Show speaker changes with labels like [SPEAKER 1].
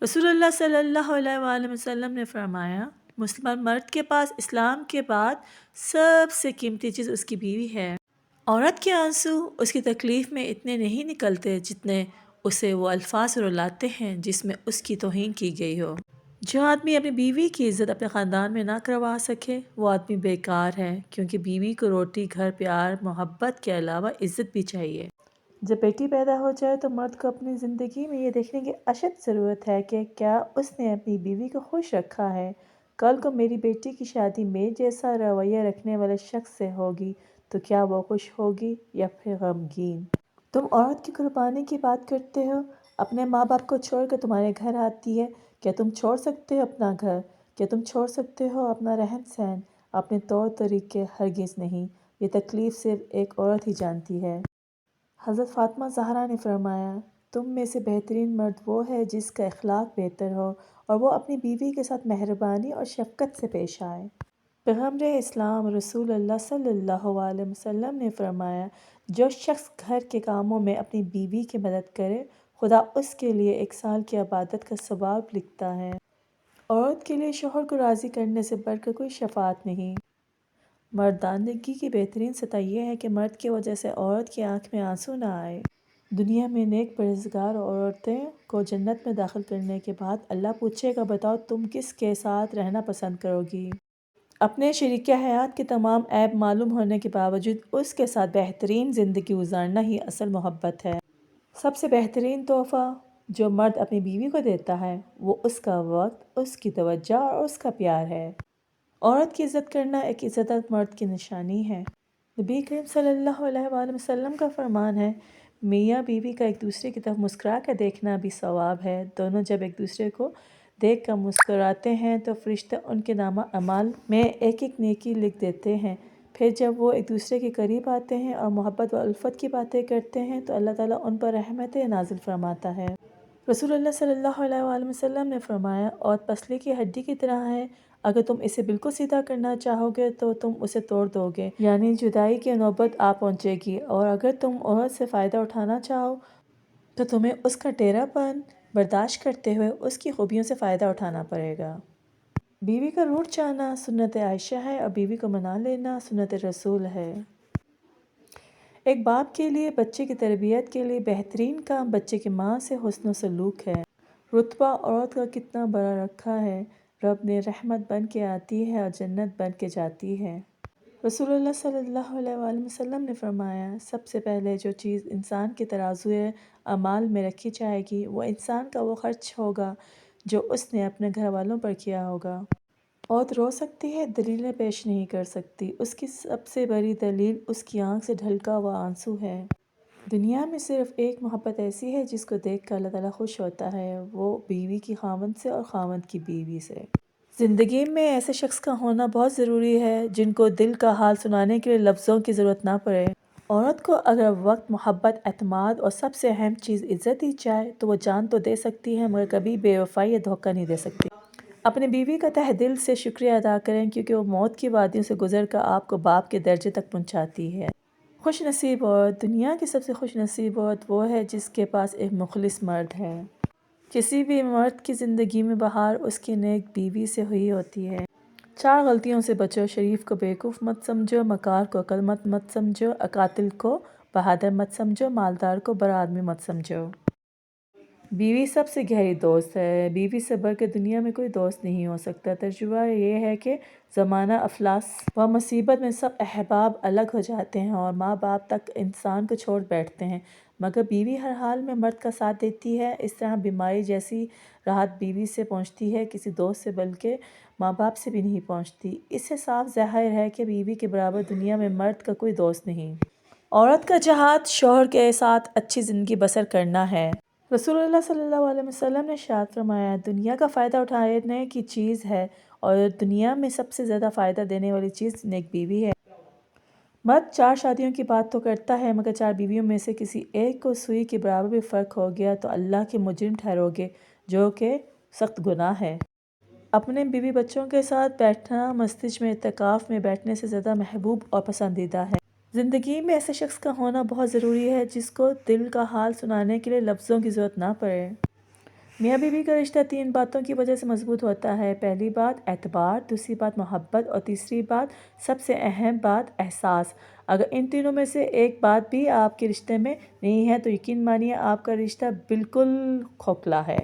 [SPEAKER 1] رسول اللہ صلی اللہ علیہ وآلہ وسلم نے فرمایا، مسلمان مرد کے پاس اسلام کے بعد سب سے قیمتی چیز اس کی بیوی ہے۔ عورت کے آنسو اس کی تکلیف میں اتنے نہیں نکلتے جتنے اسے وہ الفاظ رلاتے ہیں جس میں اس کی توہین کی گئی ہو۔ جو آدمی اپنی بیوی کی عزت اپنے خاندان میں نہ کروا سکے وہ آدمی بیکار ہے، کیونکہ بیوی کو روٹی، گھر، پیار، محبت کے علاوہ عزت بھی چاہیے۔ جب بیٹی پیدا ہو جائے تو مرد کو اپنی زندگی میں یہ دیکھنے کی اشد ضرورت ہے کہ کیا اس نے اپنی بیوی کو خوش رکھا ہے۔ کل کو میری بیٹی کی شادی میں جیسا رویہ رکھنے والے شخص سے ہوگی تو کیا وہ خوش ہوگی یا پھر غمگین؟ تم عورت کی قربانی کی بات کرتے ہو، اپنے ماں باپ کو چھوڑ کر تمہارے گھر آتی ہے۔ کیا تم چھوڑ سکتے ہو اپنا گھر؟ کیا تم چھوڑ سکتے ہو اپنا رہن سہن، اپنے طور طریقے؟ ہرگز نہیں۔ یہ تکلیف صرف ایک عورت ہی جانتی ہے۔ حضرت فاطمہ زہرا نے فرمایا، تم میں سے بہترین مرد وہ ہے جس کا اخلاق بہتر ہو اور وہ اپنی بیوی کے ساتھ مہربانی اور شفقت سے پیش آئے۔ پیغمبر اسلام رسول اللہ صلی اللہ علیہ وسلم نے فرمایا، جو شخص گھر کے کاموں میں اپنی بیوی کی مدد کرے، خدا اس کے لیے 1 سال کی عبادت کا ثواب لکھتا ہے۔ عورت کے لیے شوہر کو راضی کرنے سے بڑھ کر کوئی شفاعت نہیں۔ مردانگی کی بہترین سطح یہ ہے کہ مرد کی وجہ سے عورت کی آنکھ میں آنسو نہ آئے۔ دنیا میں نیک پرہیزگار عورتیں کو جنت میں داخل کرنے کے بعد اللہ پوچھے گا، بتاؤ تم کس کے ساتھ رہنا پسند کرو گی؟ اپنے شریک حیات کے تمام عیب معلوم ہونے کے باوجود اس کے ساتھ بہترین زندگی گزارنا ہی اصل محبت ہے۔ سب سے بہترین تحفہ جو مرد اپنی بیوی کو دیتا ہے وہ اس کا وقت، اس کی توجہ اور اس کا پیار ہے۔ عورت کی عزت کرنا ایک عزت مند مرد کی نشانی ہے۔ نبی کریم صلی اللہ علیہ وآلہ وسلم کا فرمان ہے، میاں بیوی کا ایک دوسرے کی طرف مسکرا کر دیکھنا بھی ثواب ہے۔ دونوں جب ایک دوسرے کو دیکھ کر مسکراتے ہیں تو فرشتے ان کے نامہ اعمال میں ایک ایک نیکی لکھ دیتے ہیں۔ پھر جب وہ ایک دوسرے کے قریب آتے ہیں اور محبت و الفت کی باتیں کرتے ہیں تو اللہ تعالیٰ ان پر رحمتیں نازل فرماتا ہے۔ رسول اللہ صلی اللہ علیہ وآلہ وسلم نے فرمایا، عورت پسلی کی ہڈی کی طرح ہے، اگر تم اسے بالکل سیدھا کرنا چاہو گے تو تم اسے توڑ دو گے، یعنی جدائی کی نوبت آ پہنچے گی، اور اگر تم عورت سے فائدہ اٹھانا چاہو تو تمہیں اس کا ٹیڑھا پن برداشت کرتے ہوئے اس کی خوبیوں سے فائدہ اٹھانا پڑے گا۔ بیوی کا روٹھ جانا سنت عائشہ ہے اور بیوی کو منا لینا سنت رسول ہے۔ ایک باپ کے لیے بچے کی تربیت کے لیے بہترین کام بچے کی ماں سے حسن و سلوک ہے۔ رتبہ عورت کا کتنا بڑا رکھا ہے، رب نے رحمت بن کے آتی ہے اور جنت بن کے جاتی ہے۔ رسول اللہ صلی اللہ علیہ وآلہ وسلم نے فرمایا، سب سے پہلے جو چیز انسان کے ترازوئے اعمال میں رکھی جائے گی وہ انسان کا وہ خرچ ہوگا جو اس نے اپنے گھر والوں پر کیا ہوگا۔ عورت رو سکتی ہے، دلیلیں پیش نہیں کر سکتی، اس کی سب سے بڑی دلیل اس کی آنکھ سے ڈھلکا ہوا آنسو ہے۔ دنیا میں صرف ایک محبت ایسی ہے جس کو دیکھ کر اللہ تعالیٰ خوش ہوتا ہے، وہ بیوی کی خاوند سے اور خاوند کی بیوی سے۔ زندگی میں ایسے شخص کا ہونا بہت ضروری ہے جن کو دل کا حال سنانے کے لیے لفظوں کی ضرورت نہ پڑے۔ عورت کو اگر وقت، محبت، اعتماد اور سب سے اہم چیز عزت دی جائے تو وہ جان تو دے سکتی ہے مگر کبھی بے وفائی یا دھوکہ نہیں دے سکتی۔ اپنی بیوی کا تہہ دل سے شکریہ ادا کریں کیونکہ وہ موت کی وادیوں سے گزر کر آپ کو باپ کے درجے تک پہنچاتی ہے۔ خوش نصیب عورت، دنیا کی سب سے خوش نصیب عورت وہ ہے جس کے پاس ایک مخلص مرد ہے۔ کسی بھی مرد کی زندگی میں بہار اس کی نیک بیوی سے ہوئی ہوتی ہے۔ 4 غلطیوں سے بچو، شریف کو بیوقوف مت سمجھو، مکار کو عقل مت سمجھو، قاتل کو بہادر مت سمجھو، مالدار کو بڑا آدمی مت سمجھو۔ بیوی سب سے گہری دوست ہے، بیوی سے بڑھ کر دنیا میں کوئی دوست نہیں ہو سکتا۔ تجربہ یہ ہے کہ زمانہ افلاس و مصیبت میں سب احباب الگ ہو جاتے ہیں اور ماں باپ تک انسان کو چھوڑ بیٹھتے ہیں، مگر بیوی ہر حال میں مرد کا ساتھ دیتی ہے۔ اس طرح بیماری جیسی راحت بیوی سے پہنچتی ہے، کسی دوست سے بلکہ ماں باپ سے بھی نہیں پہنچتی۔ اس سے صاف ظاہر ہے کہ بیوی کے برابر دنیا میں مرد کا کوئی دوست نہیں۔ عورت کا جہاد شوہر کے ساتھ اچھی زندگی بسر کرنا ہے۔ رسول اللہ صلی اللہ علیہ وسلم نے ارشاد فرمایا، دنیا کا فائدہ اٹھانے کی چیز ہے اور دنیا میں سب سے زیادہ فائدہ دینے والی چیز نیک بیوی ہے۔ مرد 4 شادیوں کی بات تو کرتا ہے مگر 4 بیویوں میں سے کسی ایک کو سوئی کے برابر بھی فرق ہو گیا تو اللہ کے مجرم ٹھہرو گے، جو کہ سخت گناہ ہے۔ اپنے بیوی بچوں کے ساتھ بیٹھنا مسجد میں اعتکاف میں بیٹھنے سے زیادہ محبوب اور پسندیدہ ہے۔ زندگی میں ایسے شخص کا ہونا بہت ضروری ہے جس کو دل کا حال سنانے کے لیے لفظوں کی ضرورت نہ پڑے۔ میاں بیوی کا رشتہ 3 باتوں کی وجہ سے مضبوط ہوتا ہے۔ پہلی بات اعتبار، دوسری بات محبت اور تیسری بات سب سے اہم بات احساس۔ اگر ان تینوں میں سے ایک بات بھی آپ کے رشتے میں نہیں ہے تو یقین مانیے آپ کا رشتہ بالکل کھوکھلا ہے۔